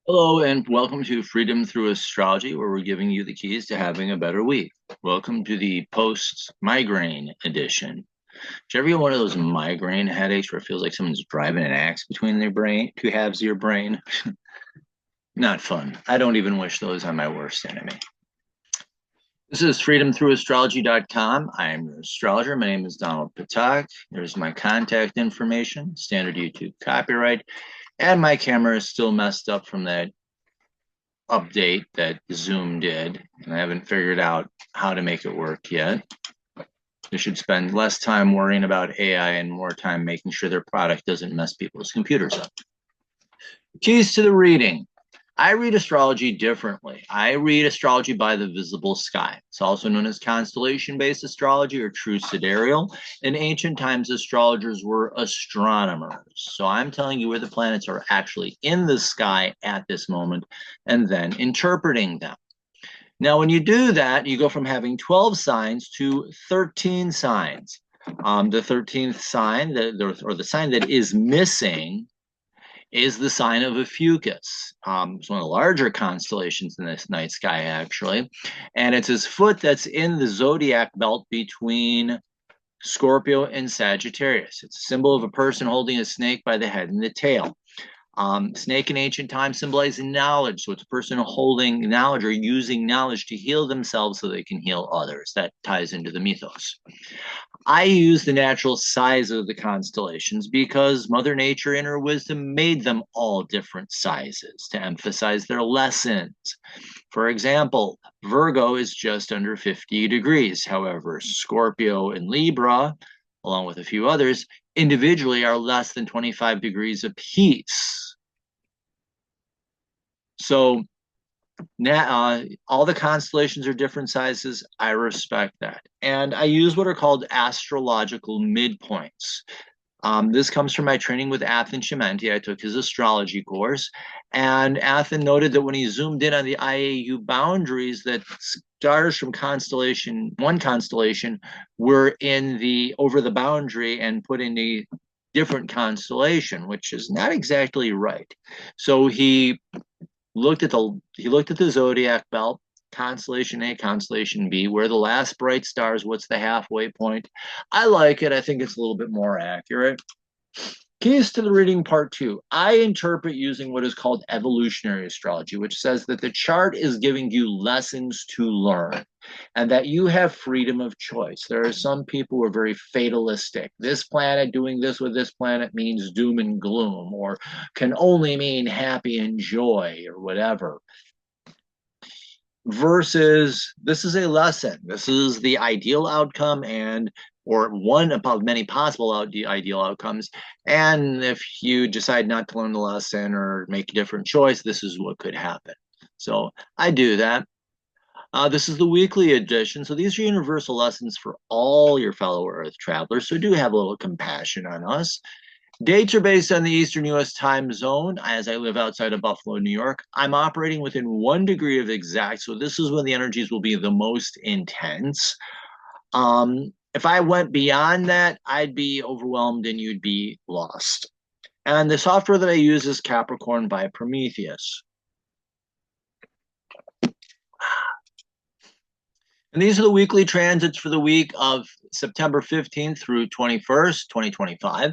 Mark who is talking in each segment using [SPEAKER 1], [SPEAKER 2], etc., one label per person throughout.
[SPEAKER 1] Hello, and welcome to Freedom Through Astrology, where we're giving you the keys to having a better week. Welcome to the post migraine edition. Did you ever get one of those migraine headaches where it feels like someone's driving an axe between their brain, two halves of your brain? Not fun. I don't even wish those on my worst enemy. This is freedomthroughastrology.com. I am your astrologer. My name is Donald Patak. There's my contact information, standard YouTube copyright, and my camera is still messed up from that update that Zoom did, and I haven't figured out how to make it work yet. They should spend less time worrying about AI and more time making sure their product doesn't mess people's computers up. Keys to the reading. I read astrology differently. I read astrology by the visible sky. It's also known as constellation-based astrology or true sidereal. In ancient times, astrologers were astronomers. So I'm telling you where the planets are actually in the sky at this moment and then interpreting them. Now, when you do that, you go from having 12 signs to 13 signs. The 13th sign, or the sign that is missing, is the sign of Ophiuchus. It's one of the larger constellations in this night sky, actually. And it's his foot that's in the zodiac belt between Scorpio and Sagittarius. It's a symbol of a person holding a snake by the head and the tail. Snake in ancient times symbolized knowledge. So it's a person holding knowledge or using knowledge to heal themselves so they can heal others. That ties into the mythos. I use the natural size of the constellations because Mother Nature, in her wisdom, made them all different sizes to emphasize their lessons. For example, Virgo is just under 50 degrees. However, Scorpio and Libra, along with a few others, individually are less than 25 degrees apiece. So now all the constellations are different sizes. I respect that. And I use what are called astrological midpoints. This comes from my training with Athen Chimenti. I took his astrology course, and Athen noted that when he zoomed in on the IAU boundaries, that stars from one constellation, were in the over the boundary and put in the different constellation, which is not exactly right. So he looked at the zodiac belt, constellation A, constellation B, where the last bright stars, what's the halfway point. I like it. I think it's a little bit more accurate. Keys to the reading part two. I interpret using what is called evolutionary astrology, which says that the chart is giving you lessons to learn and that you have freedom of choice. There are some people who are very fatalistic. This planet doing this with this planet means doom and gloom, or can only mean happy and joy, or whatever. Versus this is a lesson. This is the ideal outcome or one of many possible ideal outcomes. And if you decide not to learn the lesson or make a different choice, this is what could happen. So I do that. This is the weekly edition. So these are universal lessons for all your fellow Earth travelers. So do have a little compassion on us. Dates are based on the Eastern U.S. time zone. As I live outside of Buffalo, New York, I'm operating within 1 degree of exact. So this is when the energies will be the most intense. If I went beyond that, I'd be overwhelmed and you'd be lost. And the software that I use is Capricorn by Prometheus. And these are the weekly transits for the week of September 15th through 21st, 2025.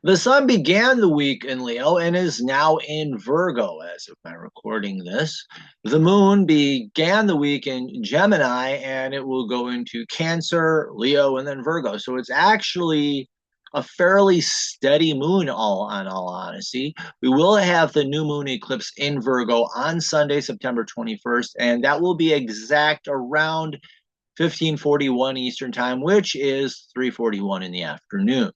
[SPEAKER 1] The sun began the week in Leo and is now in Virgo as of my recording this. The moon began the week in Gemini and it will go into Cancer, Leo, and then Virgo. So it's actually a fairly steady moon, all honesty. We will have the new moon eclipse in Virgo on Sunday, September 21st, and that will be exact around 1541 Eastern time, which is 3:41 in the afternoon.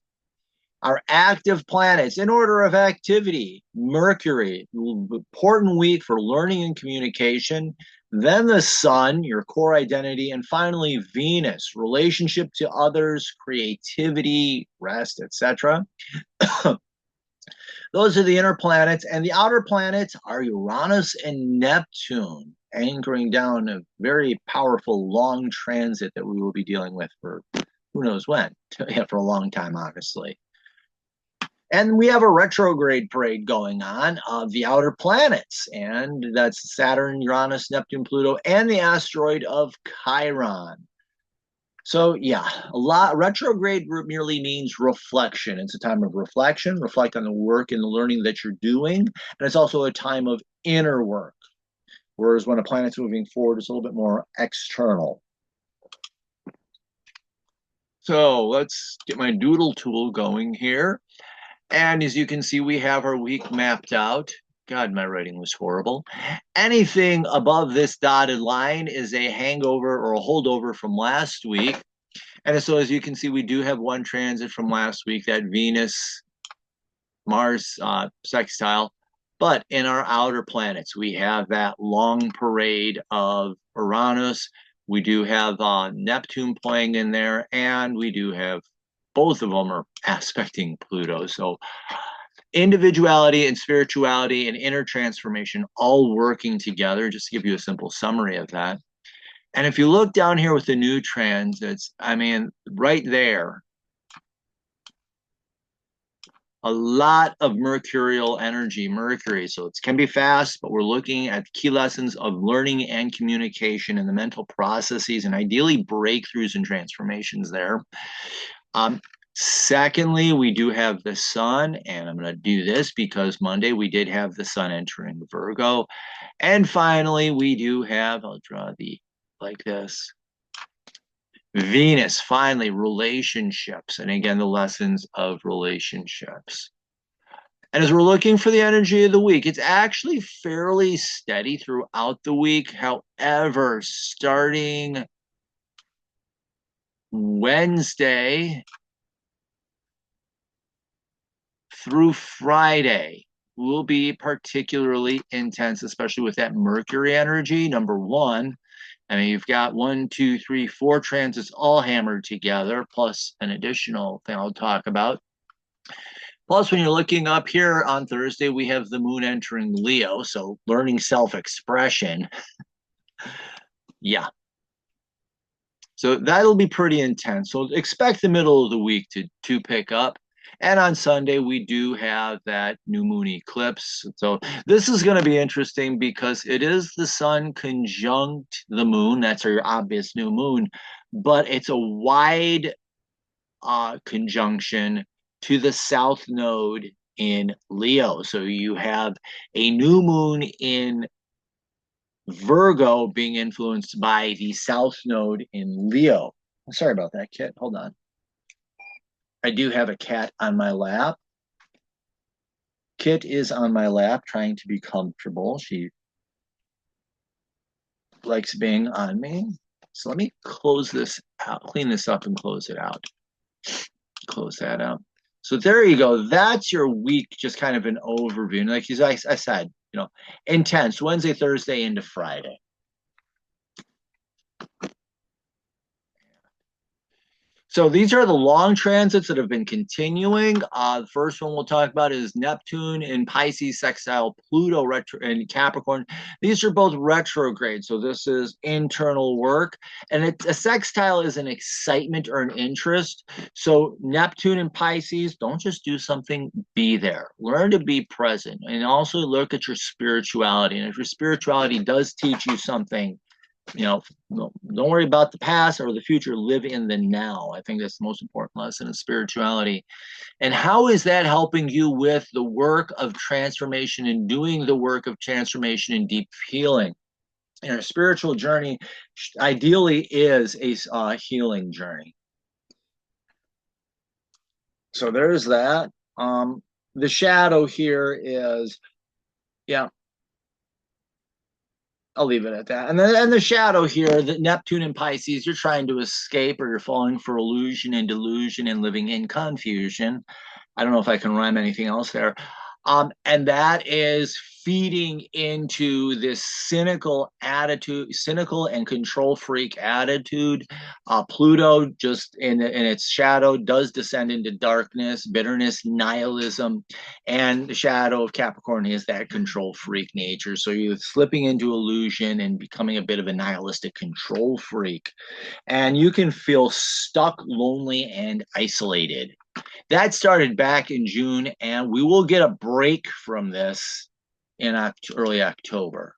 [SPEAKER 1] Our active planets in order of activity: Mercury, important week for learning and communication, then the sun, your core identity, and finally Venus, relationship to others, creativity, rest, etc. Those are the inner planets, and the outer planets are Uranus and Neptune, anchoring down a very powerful long transit that we will be dealing with for who knows when. Yeah, for a long time, honestly. And we have a retrograde parade going on of the outer planets, and that's Saturn, Uranus, Neptune, Pluto, and the asteroid of Chiron. So yeah, a lot retrograde merely means reflection. It's a time of reflection, reflect on the work and the learning that you're doing, and it's also a time of inner work. Whereas when a planet's moving forward, it's a little bit more external. So let's get my doodle tool going here. And as you can see, we have our week mapped out. God, my writing was horrible. Anything above this dotted line is a hangover or a holdover from last week. And so as you can see, we do have one transit from last week, that Venus Mars sextile. But in our outer planets, we have that long parade of Uranus. We do have Neptune playing in there, and we do have both of them are aspecting Pluto. So individuality and spirituality and inner transformation all working together, just to give you a simple summary of that. And if you look down here with the new transits, I mean, right there, a lot of mercurial energy, Mercury. So it can be fast, but we're looking at key lessons of learning and communication and the mental processes and ideally breakthroughs and transformations there. Secondly, we do have the sun, and I'm going to do this because Monday we did have the sun entering Virgo. And finally, we do have, I'll draw the like this, Venus, finally, relationships. And again, the lessons of relationships. And as we're looking for the energy of the week, it's actually fairly steady throughout the week. However, starting Wednesday through Friday will be particularly intense, especially with that Mercury energy. Number one, I mean, you've got 1, 2, 3, 4 transits all hammered together, plus an additional thing I'll talk about. Plus, when you're looking up here on Thursday, we have the moon entering Leo, so learning self-expression. Yeah. So that'll be pretty intense. So expect the middle of the week to pick up. And on Sunday, we do have that new moon eclipse. So this is going to be interesting because it is the sun conjunct the moon. That's our obvious new moon. But it's a wide conjunction to the south node in Leo. So you have a new moon in Virgo being influenced by the south node in Leo. Sorry about that, Kit. Hold on. I do have a cat on my lap. Kit is on my lap trying to be comfortable. She likes being on me. So let me close this out, clean this up and close it out. Close that out. So there you go. That's your week, just kind of an overview. And like I said, you know, intense Wednesday, Thursday into Friday. So these are the long transits that have been continuing. The first one we'll talk about is Neptune in Pisces, sextile Pluto retro and Capricorn. These are both retrograde, so this is internal work. And a sextile is an excitement or an interest. So Neptune in Pisces, don't just do something, be there. Learn to be present. And also look at your spirituality. And if your spirituality does teach you something, you know, don't worry about the past or the future. Live in the now. I think that's the most important lesson in spirituality. And how is that helping you with the work of transformation and doing the work of transformation and deep healing? And our spiritual journey ideally is a healing journey. So there's that. The shadow here is, yeah, I'll leave it at that. And then the shadow here, the Neptune and Pisces, you're trying to escape or you're falling for illusion and delusion and living in confusion. I don't know if I can rhyme anything else there. And that is feeding into this cynical attitude, cynical and control freak attitude. Pluto, just in its shadow, does descend into darkness, bitterness, nihilism. And the shadow of Capricorn is that control freak nature. So you're slipping into illusion and becoming a bit of a nihilistic control freak. And you can feel stuck, lonely, and isolated. That started back in June, and we will get a break from this in early October.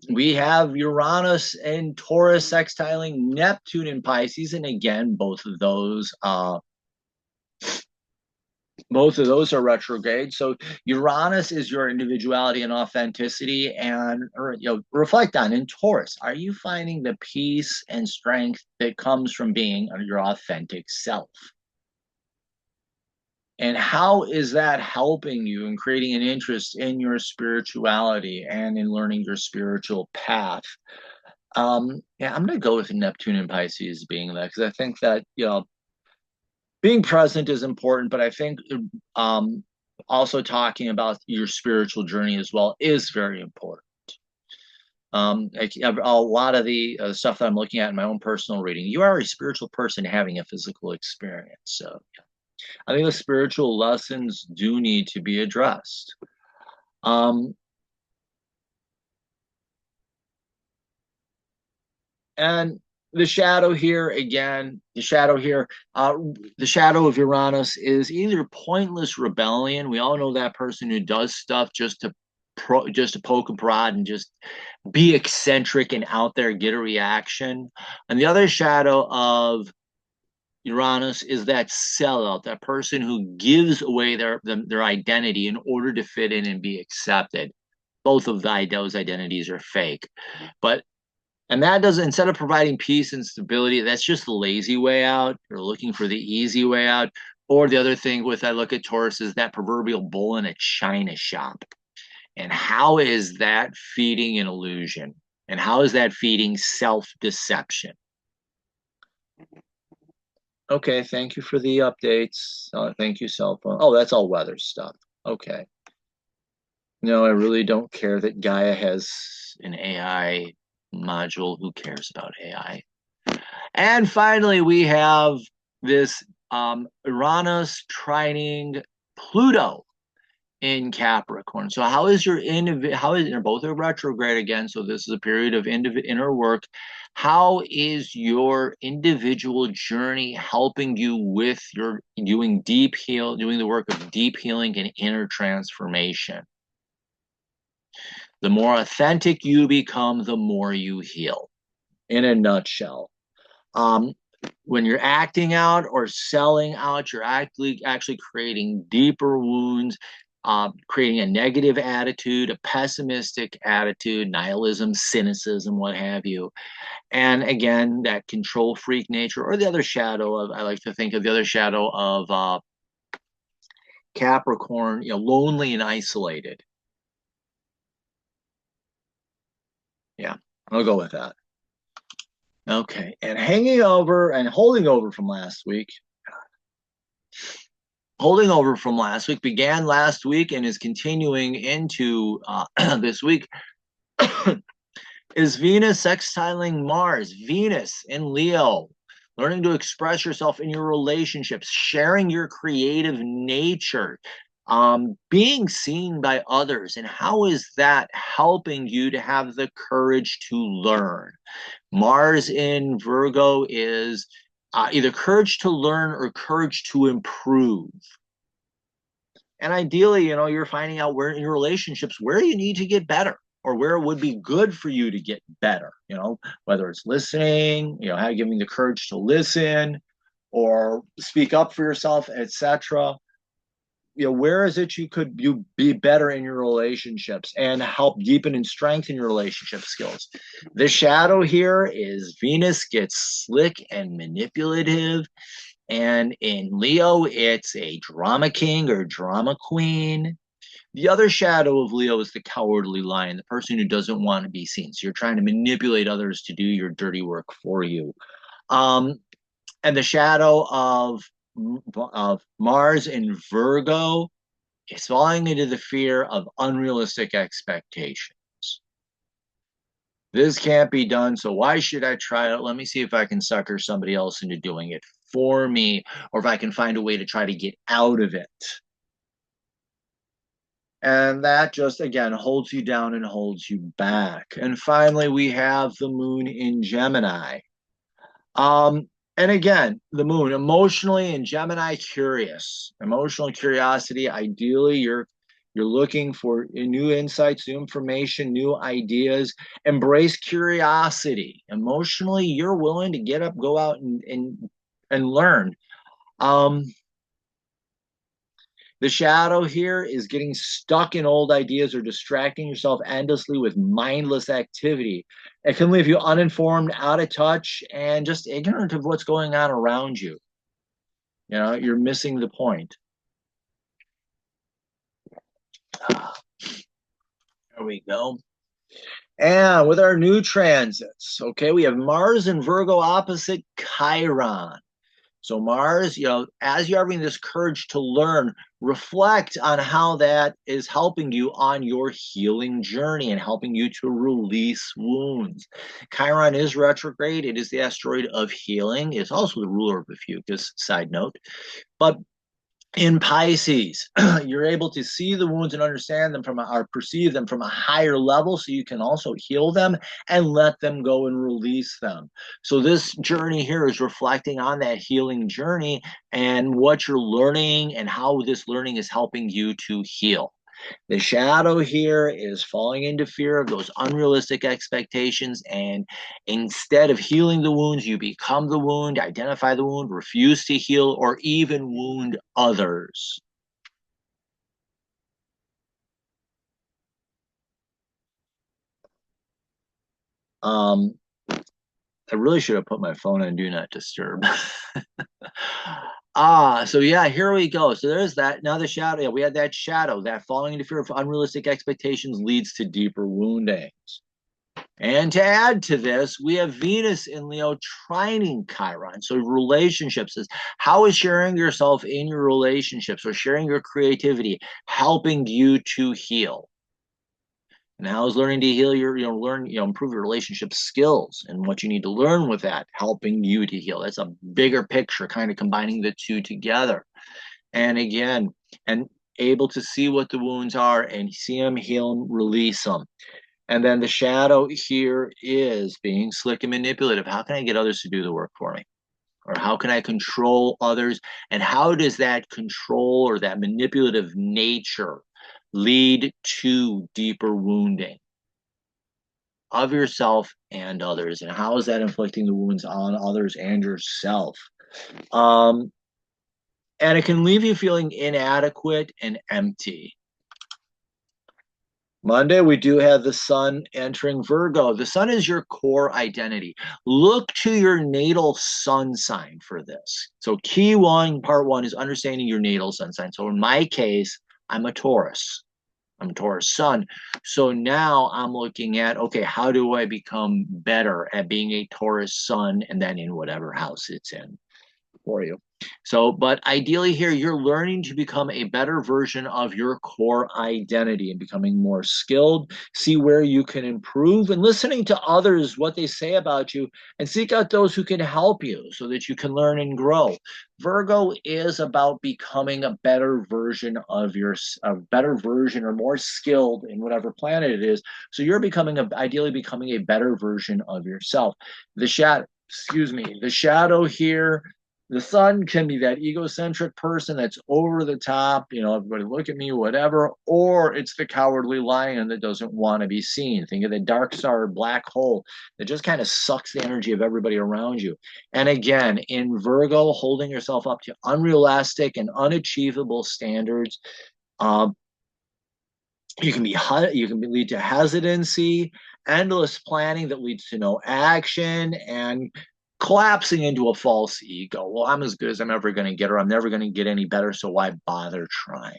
[SPEAKER 1] We have Uranus and Taurus sextiling Neptune in Pisces, and again, both of those are retrograde. So Uranus is your individuality and authenticity, and reflect on in Taurus. Are you finding the peace and strength that comes from being your authentic self? And how is that helping you in creating an interest in your spirituality and in learning your spiritual path? Yeah, I'm going to go with Neptune and Pisces being that, because I think that, being present is important, but I think also talking about your spiritual journey as well is very important. A lot of the stuff that I'm looking at in my own personal reading, you are a spiritual person having a physical experience. So I think the spiritual lessons do need to be addressed. And the shadow here, again, the shadow of Uranus is either pointless rebellion. We all know that person who does stuff just to poke and prod and just be eccentric and out there, get a reaction. And the other shadow of Uranus is that sellout, that person who gives away their identity in order to fit in and be accepted. Both of those identities are fake. And that doesn't, instead of providing peace and stability, that's just the lazy way out. You're looking for the easy way out. Or the other thing with I look at Taurus is that proverbial bull in a china shop. And how is that feeding an illusion? And how is that feeding self-deception? Okay, thank you for the updates. Thank you, cell phone. Oh, that's all weather stuff. Okay. No, I really don't care that Gaia has an AI module. Who cares about AI? And finally, we have this Uranus trining Pluto in Capricorn. So how is they're both a retrograde again, so this is a period of inner work. How is your individual journey helping you with your doing the work of deep healing and inner transformation? The more authentic you become, the more you heal, in a nutshell. When you're acting out or selling out, you're actually creating deeper wounds, creating a negative attitude, a pessimistic attitude, nihilism, cynicism, what have you. And again, that control freak nature, or the other shadow of, I like to think of the other shadow of Capricorn, lonely and isolated. Yeah, I'll go with that. Okay, and hanging over and holding over from last week. Holding over from last week began last week and is continuing into this week is Venus sextiling Mars. Venus in Leo, learning to express yourself in your relationships, sharing your creative nature, being seen by others. And how is that helping you to have the courage to learn? Mars in Virgo is either courage to learn or courage to improve. And ideally, you're finding out where in your relationships where you need to get better or where it would be good for you to get better, whether it's listening, giving the courage to listen or speak up for yourself, etc. Where is it you be better in your relationships and help deepen and strengthen your relationship skills? The shadow here is Venus gets slick and manipulative. And in Leo, it's a drama king or drama queen. The other shadow of Leo is the cowardly lion, the person who doesn't want to be seen. So you're trying to manipulate others to do your dirty work for you. And the shadow of Mars in Virgo is falling into the fear of unrealistic expectations. This can't be done, so why should I try it? Let me see if I can sucker somebody else into doing it for me, or if I can find a way to try to get out of it. And that just, again, holds you down and holds you back. And finally, we have the moon in Gemini. And again, the moon, emotionally and Gemini, curious. Emotional curiosity. Ideally, you're looking for new insights, new information, new ideas. Embrace curiosity. Emotionally, you're willing to get up, go out and learn. Um, the shadow here is getting stuck in old ideas or distracting yourself endlessly with mindless activity. It can leave you uninformed, out of touch, and just ignorant of what's going on around you. You know, you're missing the point. There we go. And with our new transits, okay, we have Mars and Virgo opposite Chiron. So Mars, as you're having this courage to learn, reflect on how that is helping you on your healing journey and helping you to release wounds. Chiron is retrograde. It is the asteroid of healing. It's also the ruler of Ophiuchus, side note. But in Pisces, you're able to see the wounds and understand them or perceive them from a higher level, so you can also heal them and let them go and release them. So this journey here is reflecting on that healing journey and what you're learning and how this learning is helping you to heal. The shadow here is falling into fear of those unrealistic expectations. And instead of healing the wounds, you become the wound, identify the wound, refuse to heal, or even wound others. Um, I really should have put my phone on Do Not Disturb. So yeah, here we go. So there's that. Now the shadow, yeah, we had that shadow, that falling into fear of unrealistic expectations leads to deeper woundings. And to add to this, we have Venus in Leo trining Chiron. So relationships is how is sharing yourself in your relationships or sharing your creativity helping you to heal? And how is learning to heal improve your relationship skills and what you need to learn with that, helping you to heal. That's a bigger picture, kind of combining the two together. And again, and able to see what the wounds are and see them, heal them, release them. And then the shadow here is being slick and manipulative. How can I get others to do the work for me? Or how can I control others? And how does that control or that manipulative nature lead to deeper wounding of yourself and others? And how is that inflicting the wounds on others and yourself? Um, and it can leave you feeling inadequate and empty. Monday, we do have the sun entering Virgo. The sun is your core identity. Look to your natal sun sign for this. So, key one, part one, is understanding your natal sun sign. So, in my case, I'm a Taurus. I'm a Taurus sun. So now I'm looking at, okay, how do I become better at being a Taurus sun and then in whatever house it's in for you? So, but ideally here, you're learning to become a better version of your core identity and becoming more skilled, see where you can improve and listening to others, what they say about you, and seek out those who can help you so that you can learn and grow. Virgo is about becoming a better version of a better version or more skilled in whatever planet it is. So you're ideally becoming a better version of yourself. The shadow here, the sun can be that egocentric person that's over the top, everybody look at me, whatever, or it's the cowardly lion that doesn't want to be seen. Think of the dark star black hole that just kind of sucks the energy of everybody around you. And again, in Virgo, holding yourself up to unrealistic and unachievable standards, uh, you can lead to hesitancy, endless planning that leads to no action, and collapsing into a false ego. Well, I'm as good as I'm ever going to get, or I'm never going to get any better, so why bother trying?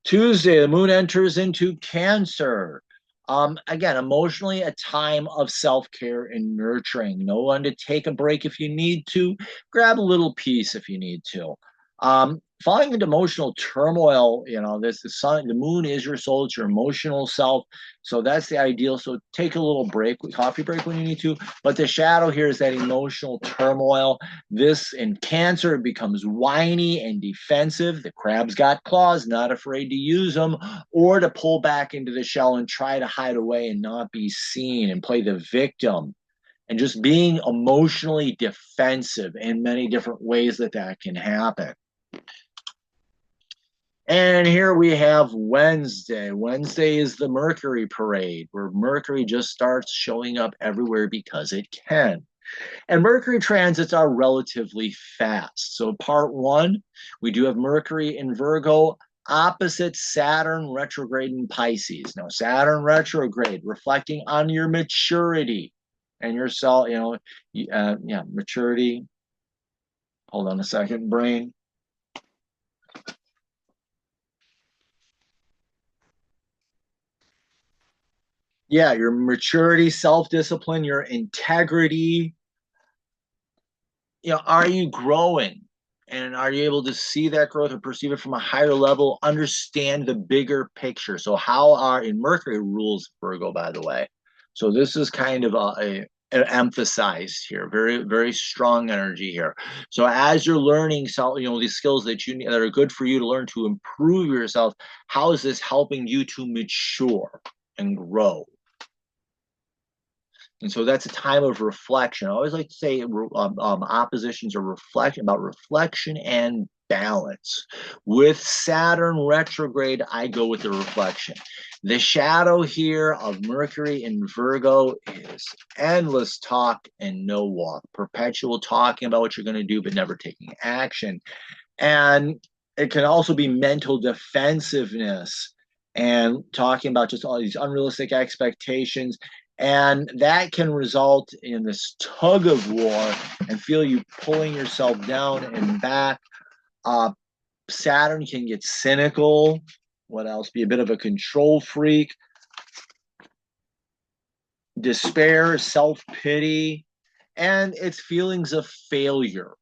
[SPEAKER 1] Tuesday, the moon enters into Cancer. Again, emotionally, a time of self-care and nurturing. Know when to take a break if you need to. Grab a little peace if you need to. Falling into emotional turmoil, the moon is your soul, it's your emotional self. So that's the ideal. So take a little break, coffee break when you need to. But the shadow here is that emotional turmoil. This in Cancer becomes whiny and defensive. The crab's got claws, not afraid to use them, or to pull back into the shell and try to hide away and not be seen and play the victim and just being emotionally defensive in many different ways that can happen. And here we have Wednesday. Wednesday is the Mercury parade, where Mercury just starts showing up everywhere because it can. And Mercury transits are relatively fast. So part one, we do have Mercury in Virgo opposite Saturn retrograde in Pisces. Now, Saturn retrograde, reflecting on your maturity and yourself, maturity. Hold on a second, brain. Yeah, your maturity, self-discipline, your integrity. Are you growing? And are you able to see that growth or perceive it from a higher level, understand the bigger picture? So in Mercury rules Virgo, by the way. So this is kind of emphasized here, very, very strong energy here. So as you're learning, these skills that are good for you to learn to improve yourself, how is this helping you to mature and grow? And so that's a time of reflection. I always like to say oppositions are about reflection and balance. With Saturn retrograde, I go with the reflection. The shadow here of Mercury in Virgo is endless talk and no walk, perpetual talking about what you're going to do, but never taking action. And it can also be mental defensiveness and talking about just all these unrealistic expectations. And that can result in this tug of war and feel you pulling yourself down and back. Saturn can get cynical. What else? Be a bit of a control freak. Despair, self-pity, and it's feelings of failure.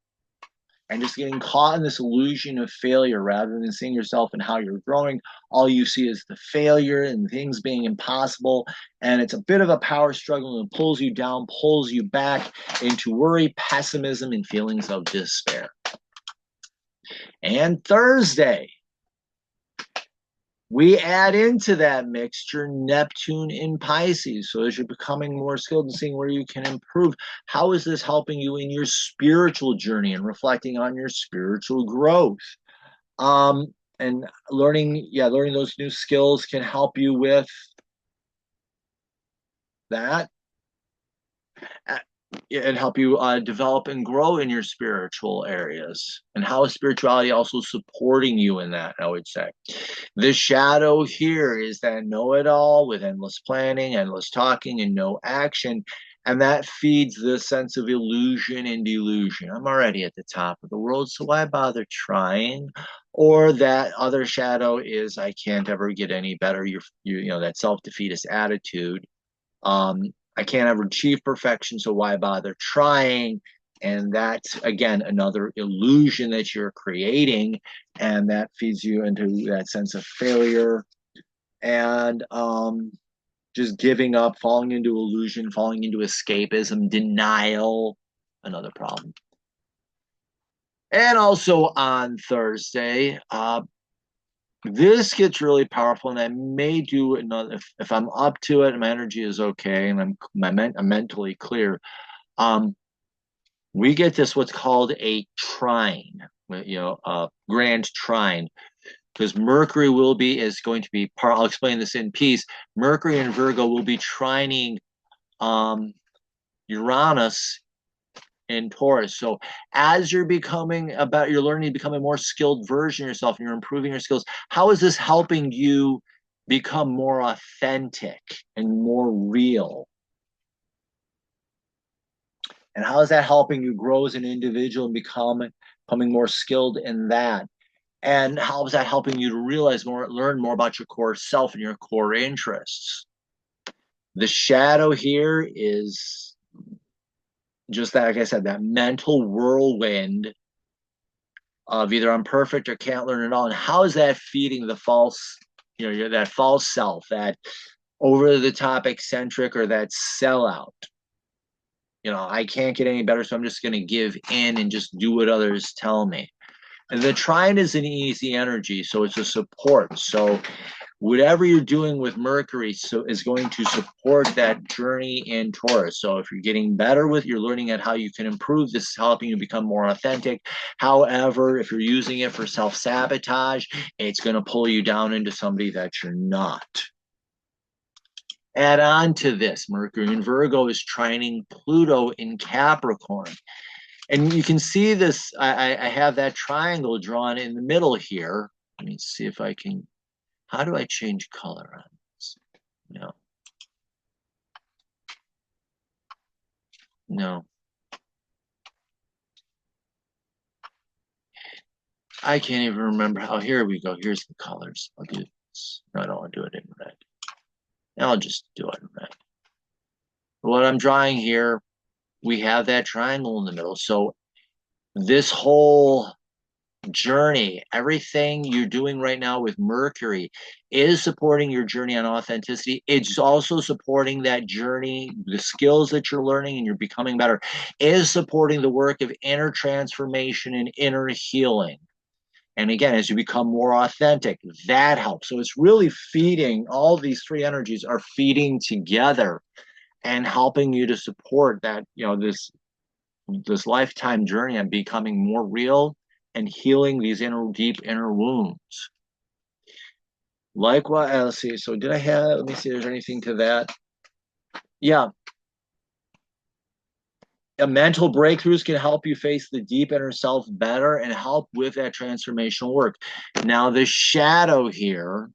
[SPEAKER 1] And just getting caught in this illusion of failure rather than seeing yourself and how you're growing. All you see is the failure and things being impossible. And it's a bit of a power struggle and pulls you down, pulls you back into worry, pessimism, and feelings of despair. And Thursday, we add into that mixture Neptune in Pisces. So as you're becoming more skilled in seeing where you can improve, how is this helping you in your spiritual journey and reflecting on your spiritual growth? And learning those new skills can help you with that. And help you develop and grow in your spiritual areas. And how is spirituality also supporting you in that, I would say. The shadow here is that know-it-all with endless planning, endless talking, and no action. And that feeds the sense of illusion and delusion. I'm already at the top of the world, so why bother trying? Or that other shadow is I can't ever get any better. That self-defeatist attitude. I can't ever achieve perfection, so why bother trying? And that's, again, another illusion that you're creating, and that feeds you into that sense of failure and just giving up, falling into illusion, falling into escapism, denial, another problem. And also on Thursday, this gets really powerful, and I may do another if I'm up to it and my energy is okay and I'm mentally clear. We get this what's called a trine, a grand trine, because Mercury is going to be I'll explain this in peace. Mercury and Virgo will be trining Uranus in Taurus. So as you're learning to become a more skilled version of yourself and you're improving your skills, how is this helping you become more authentic and more real? And how is that helping you grow as an individual and becoming more skilled in that? And how is that helping you to learn more about your core self and your core interests? The shadow here is just that, like I said, that mental whirlwind of either I'm perfect or can't learn at all. And how is that feeding the false, that false self, that over the top eccentric or that sellout? I can't get any better, so I'm just going to give in and just do what others tell me. And the trine is an easy energy, so it's a support. So whatever you're doing with Mercury so is going to support that journey in Taurus. So if you're getting better with, you're learning at how you can improve. This is helping you become more authentic. However, if you're using it for self-sabotage, it's going to pull you down into somebody that you're not. Add on to this, Mercury in Virgo is trining Pluto in Capricorn. And you can see this, I have that triangle drawn in the middle here. Let me see if I can, how do I change color on this? No. No. I can't even remember how, here we go. Here's the colors. I'll do this. No, I don't want to do it in red. I'll just do it in red. What I'm drawing here, we have that triangle in the middle. So this whole journey, everything you're doing right now with Mercury is supporting your journey on authenticity. It's also supporting that journey, the skills that you're learning and you're becoming better, is supporting the work of inner transformation and inner healing. And again, as you become more authentic, that helps. So it's really feeding, all these three energies are feeding together and helping you to support that, you know, this lifetime journey on becoming more real and healing these deep inner wounds. Likewise, let's see. So did I have, let me see if there's anything to that. Yeah. Mental breakthroughs can help you face the deep inner self better and help with that transformational work. Now, the shadow here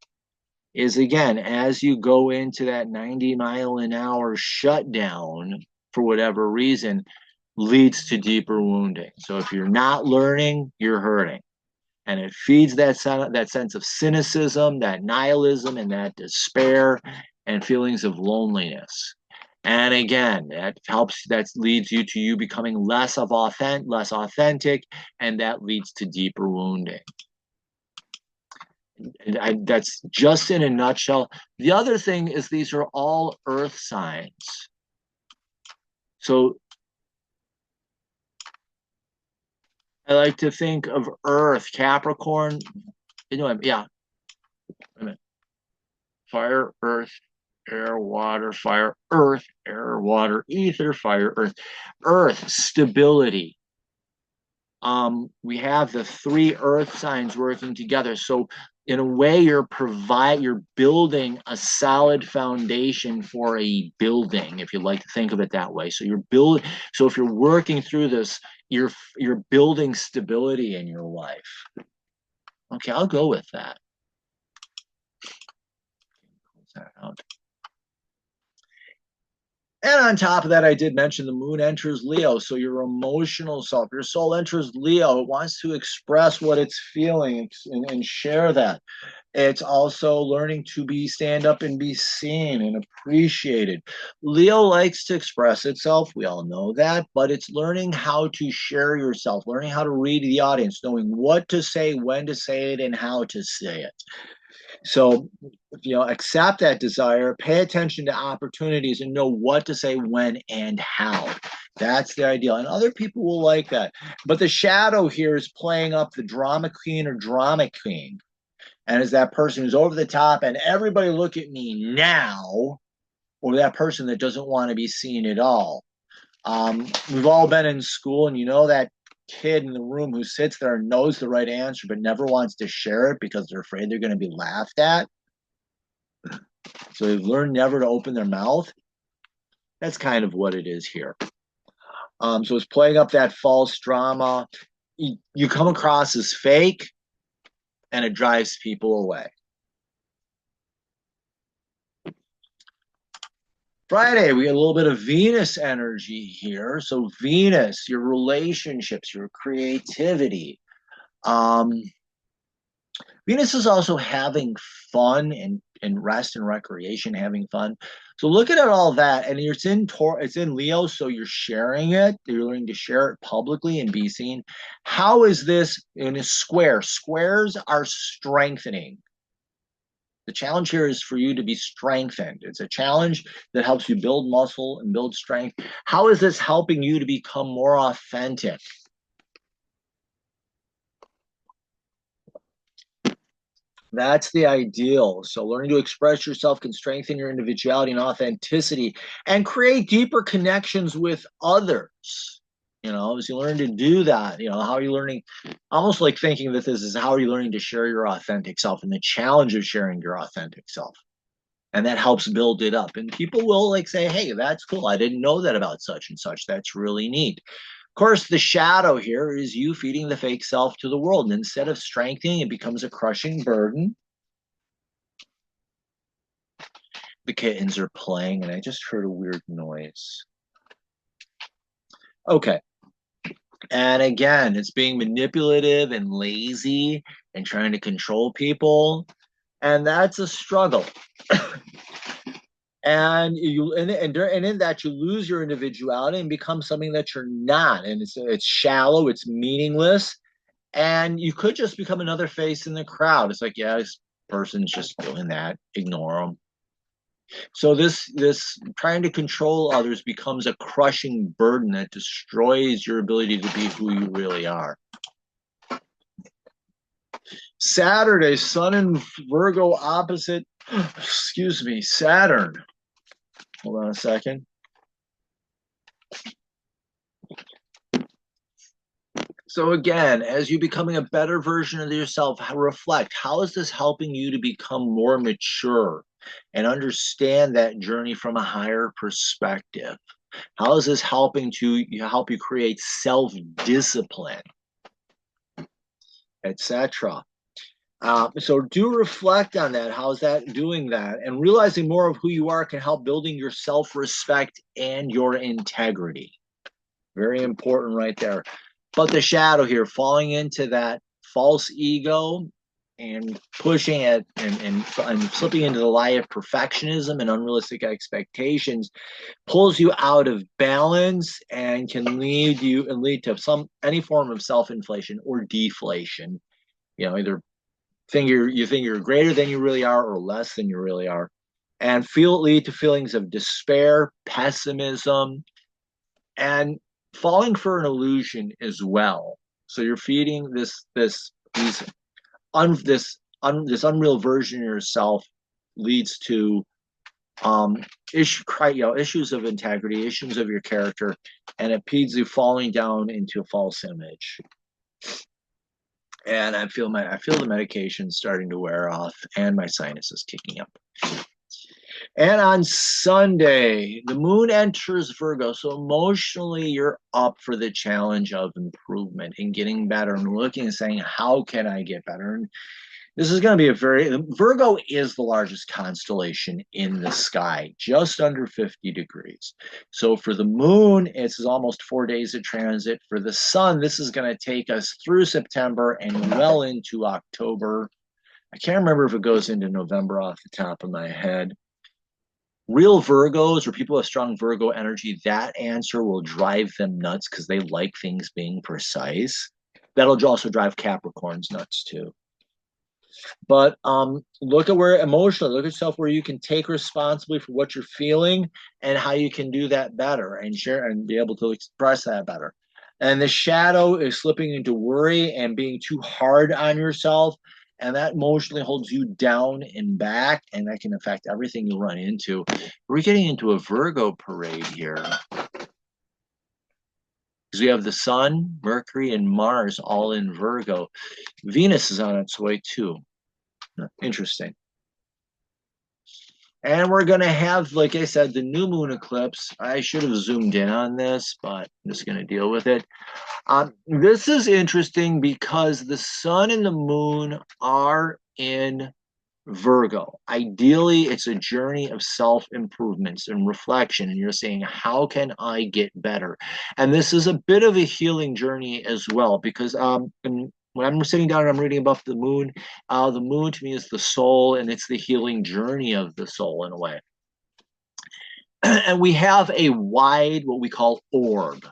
[SPEAKER 1] is, again, as you go into that 90-mile-an-hour shutdown for whatever reason, leads to deeper wounding. So if you're not learning, you're hurting. And it feeds that sense of cynicism, that nihilism, and that despair and feelings of loneliness. And again, that helps, that leads you to you becoming less authentic, and that leads to deeper wounding. And that's just in a nutshell. The other thing is these are all earth signs. So I like to think of earth, Capricorn, you know, yeah, wait a minute. Fire, earth, air, water, fire, earth, air, water, ether, fire, earth. Earth, stability. We have the three earth signs working together. So in a way, you're building a solid foundation for a building, if you like to think of it that way. So so if you're working through this, you're building stability in your life. Okay, I'll go with that. Close that out. And on top of that, I did mention the moon enters Leo. So your emotional self, your soul enters Leo. It wants to express what it's feeling and share that. It's also learning to stand up and be seen and appreciated. Leo likes to express itself. We all know that, but it's learning how to share yourself, learning how to read the audience, knowing what to say, when to say it, and how to say it. So, accept that desire, pay attention to opportunities, and know what to say, when, and how. That's the ideal. And other people will like that. But the shadow here is playing up the drama queen or drama king. And is that person who's over the top and everybody look at me now, or that person that doesn't want to be seen at all. We've all been in school, and you know that kid in the room who sits there and knows the right answer but never wants to share it because they're afraid they're going to be laughed at. So they've learned never to open their mouth. That's kind of what it is here. So it's playing up that false drama. You come across as fake, and it drives people away. Friday, we get a little bit of Venus energy here. So Venus, your relationships, your creativity. Venus is also having fun and rest and recreation, having fun. So looking at all that, and it's in Leo, so you're sharing it. You're learning to share it publicly and be seen. How is this in a square? Squares are strengthening. The challenge here is for you to be strengthened. It's a challenge that helps you build muscle and build strength. How is this helping you to become more authentic?
[SPEAKER 2] That's the ideal. So, learning to express yourself can strengthen your individuality and authenticity and create deeper connections with others. As you learn to do that, how are you learning? Almost like thinking that this is how are you learning to share your authentic self and the challenge of sharing your authentic self. And that helps build it up. And people will like say, hey, that's cool. I didn't know that about such and such. That's really neat. Of course, the shadow here is you feeding the fake self to the world. And instead of strengthening, it becomes a crushing burden. The kittens are playing, and I just heard a weird noise. Okay. And again, it's being manipulative and lazy and trying to control people. And that's a struggle. And in that you lose your individuality and become something that you're not. And it's shallow, it's meaningless, and you could just become another face in the crowd. It's like, yeah, this person's just doing that. Ignore them. So this trying to control others becomes a crushing burden that destroys your ability to be who you really are. Saturday, Sun and Virgo opposite, excuse me, Saturn. Hold on a second. So again, as you becoming a better version of yourself, reflect, how is this helping you to become more mature and understand that journey from a higher perspective? How is this helping to help you create self-discipline, etc.? So do reflect on that. How's that doing that? And realizing more of who you are can help building your self-respect and your integrity. Very important right there. But the shadow here, falling into that false ego and pushing it and slipping into the lie of perfectionism and unrealistic expectations pulls you out of balance and can lead to any form of self-inflation or deflation. Either you think you're greater than you really are or less than you really are, and lead to feelings of despair, pessimism, and falling for an illusion as well. So you're feeding this unreal version of yourself, leads to issues of integrity, issues of your character, and it leads you falling down into a false image. And I feel the medication starting to wear off, and my sinus is kicking up. And on Sunday, the moon enters Virgo. So emotionally, you're up for the challenge of improvement and getting better and looking and saying, how can I get better? And this is going to be Virgo is the largest constellation in the sky, just under 50 degrees. So for the moon, it's almost 4 days of transit. For the sun, this is going to take us through September and well into October. I can't remember if it goes into November off the top of my head. Real Virgos or people with strong Virgo energy, that answer will drive them nuts because they like things being precise. That'll also drive Capricorns nuts too. But look at where emotionally, look at yourself where you can take responsibility for what you're feeling and how you can do that better and share and be able to express that better. And the shadow is slipping into worry and being too hard on yourself. And that emotionally holds you down and back, and that can affect everything you run into. We're getting into a Virgo parade here. Because we have the Sun, Mercury, and Mars all in Virgo. Venus is on its way too. Interesting. And we're going to have, like I said, the new moon eclipse. I should have zoomed in on this, but I'm just going to deal with it. This is interesting because the sun and the moon are in Virgo. Ideally, it's a journey of self-improvements and reflection. And you're saying, how can I get better? And this is a bit of a healing journey as well, because when I'm sitting down and I'm reading about the moon to me is the soul, and it's the healing journey of the soul in a way. And we have a wide, what we call orb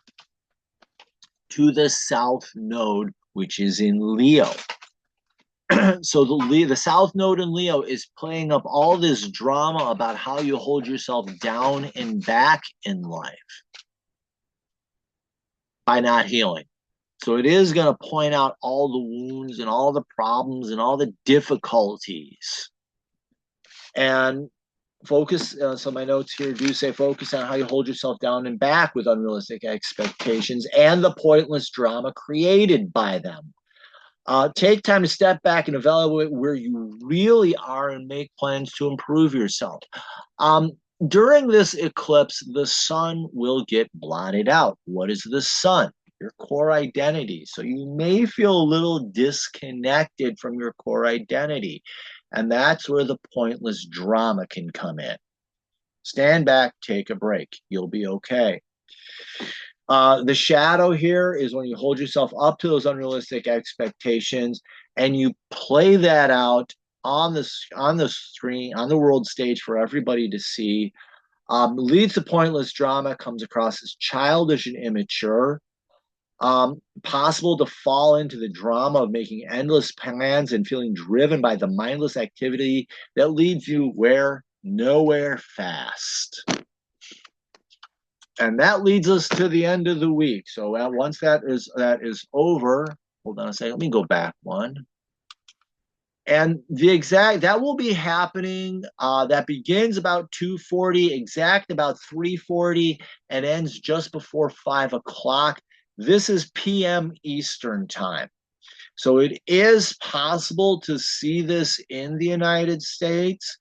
[SPEAKER 2] to the south node, which is in Leo. So the south node in Leo is playing up all this drama about how you hold yourself down and back in life by not healing. So it is going to point out all the wounds and all the problems and all the difficulties. And focus, so my notes here do say focus on how you hold yourself down and back with unrealistic expectations and the pointless drama created by them. Take time to step back and evaluate where you really are and make plans to improve yourself. Um, During this eclipse, the sun will get blotted out. What is the sun? Your core identity. So you may feel a little disconnected from your core identity. And that's where the pointless drama can come in. Stand back, take a break. You'll be okay. The shadow here is when you hold yourself up to those unrealistic expectations and you play that out on the screen, on the world stage for everybody to see. Leads to pointless drama, comes across as childish and immature. Possible to fall into the drama of making endless plans and feeling driven by the mindless activity that leads you where? Nowhere fast. And that leads us to the end of the week. So once that is over, hold on a second, let me go back one. And that will be happening. That begins about 2:40, exact about 3:40, and ends just before 5 o'clock. This is PM Eastern time. So it is possible to see this in the United States.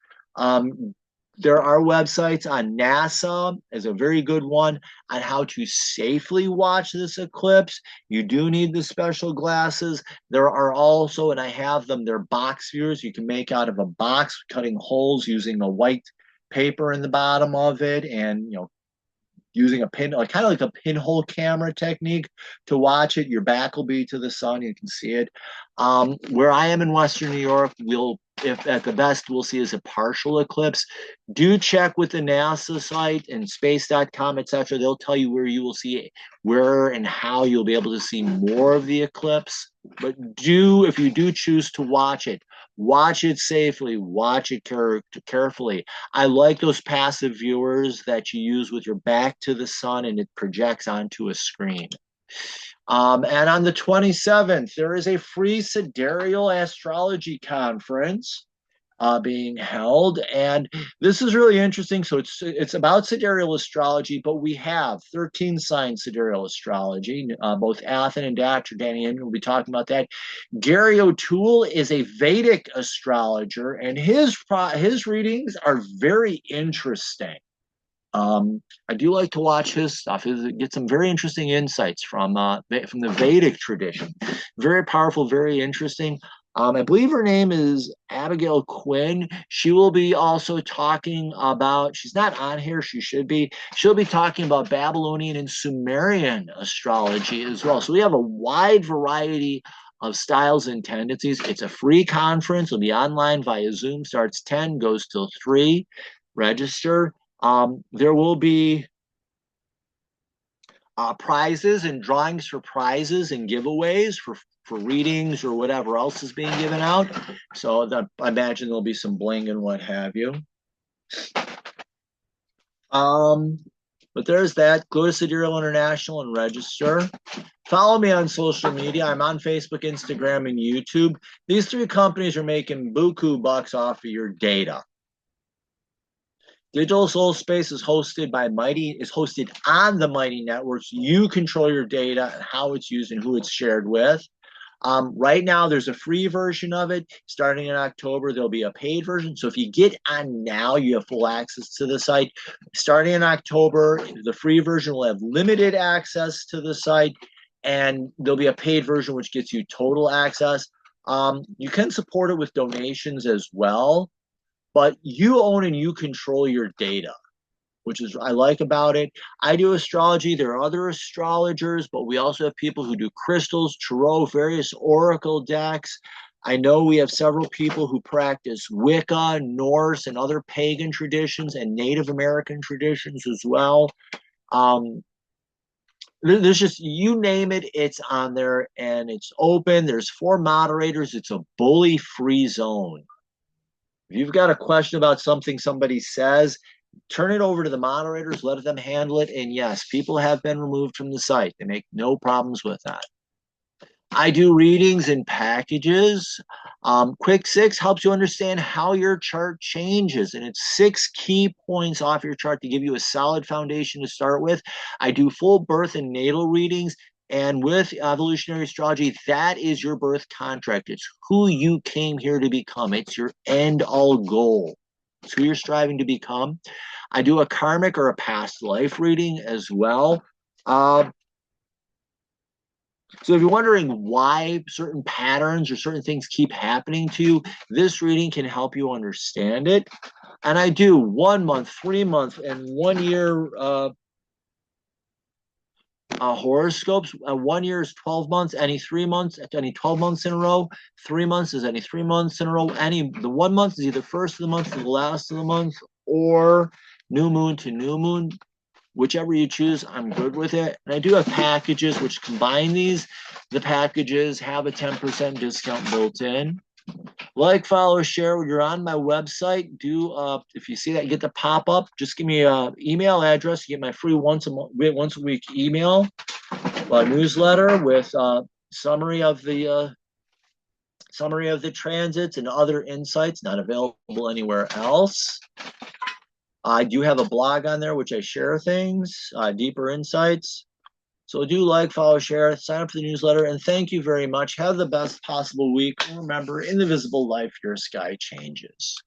[SPEAKER 2] There are websites on NASA is a very good one on how to safely watch this eclipse. You do need the special glasses. There are also, and I have them, they're box viewers you can make out of a box, cutting holes using a white paper in the bottom of it, and using a pin, like kind of like a pinhole camera technique to watch it. Your back will be to the sun, you can see it. Where I am in Western New York, if at the best we'll see is a partial eclipse. Do check with the NASA site and space.com, etc. They'll tell you where you will see where and how you'll be able to see more of the eclipse. But if you do choose to watch it safely, watch it carefully. I like those passive viewers that you use with your back to the sun and it projects onto a screen. And on the 27th, there is a free sidereal astrology conference being held, and this is really interesting. So it's about sidereal astrology, but we have 13 sign sidereal astrology. Both Athen and Dr. Danny Inman will be talking about that. Gary O'Toole is a Vedic astrologer, and his readings are very interesting. I do like to watch his stuff. It gets some very interesting insights from the Vedic tradition. Very powerful, very interesting. I believe her name is Abigail Quinn. She will be also talking about, she's not on here, she should be. She'll be talking about Babylonian and Sumerian astrology as well. So we have a wide variety of styles and tendencies. It's a free conference. It'll be online via Zoom, starts 10, goes till 3. Register. There will be prizes and drawings for prizes and giveaways for readings or whatever else is being given out. So I imagine there'll be some bling and what have you. But there's that. Go to Sidereal International and register. Follow me on social media. I'm on Facebook, Instagram, and YouTube. These 3 companies are making buku bucks off of your data. Digital Soul Space is hosted on the Mighty Networks. You control your data and how it's used and who it's shared with. Right now, there's a free version of it. Starting in October, there'll be a paid version. So if you get on now, you have full access to the site. Starting in October, the free version will have limited access to the site, and there'll be a paid version which gets you total access. You can support it with donations as well, but you own and you control your data, which is I like about it. I do astrology. There are other astrologers, but we also have people who do crystals, tarot, various oracle decks. I know we have several people who practice Wicca, Norse, and other pagan traditions and Native American traditions as well. There's just, you name it, it's on there, and it's open. There's 4 moderators. It's a bully-free zone. If you've got a question about something somebody says, turn it over to the moderators, let them handle it. And yes, people have been removed from the site. They make no problems with that. I do readings in packages. Quick Six helps you understand how your chart changes, and it's 6 key points off your chart to give you a solid foundation to start with. I do full birth and natal readings, and with evolutionary astrology, that is your birth contract. It's who you came here to become, it's your end all goal. It's who you're striving to become. I do a karmic or a past life reading as well. Uh, so if you're wondering why certain patterns or certain things keep happening to you, this reading can help you understand it. And I do 1 month, 3 month, and 1 year horoscopes. 1 year is 12 months, any 3 months, any 12 months in a row. 3 months is any 3 months in a row. The 1 month is either first of the month to the last of the month, or new moon to new moon. Whichever you choose, I'm good with it. And I do have packages which combine these. The packages have a 10% discount built in. Like, follow, share. When you're on my website, if you see that, get the pop up. Just give me an email address. You get my free once a week email newsletter with summary of the transits and other insights not available anywhere else. I do have a blog on there which I share things, deeper insights. So do like, follow, share, sign up for the newsletter, and thank you very much. Have the best possible week. And remember, in the visible life, your sky changes.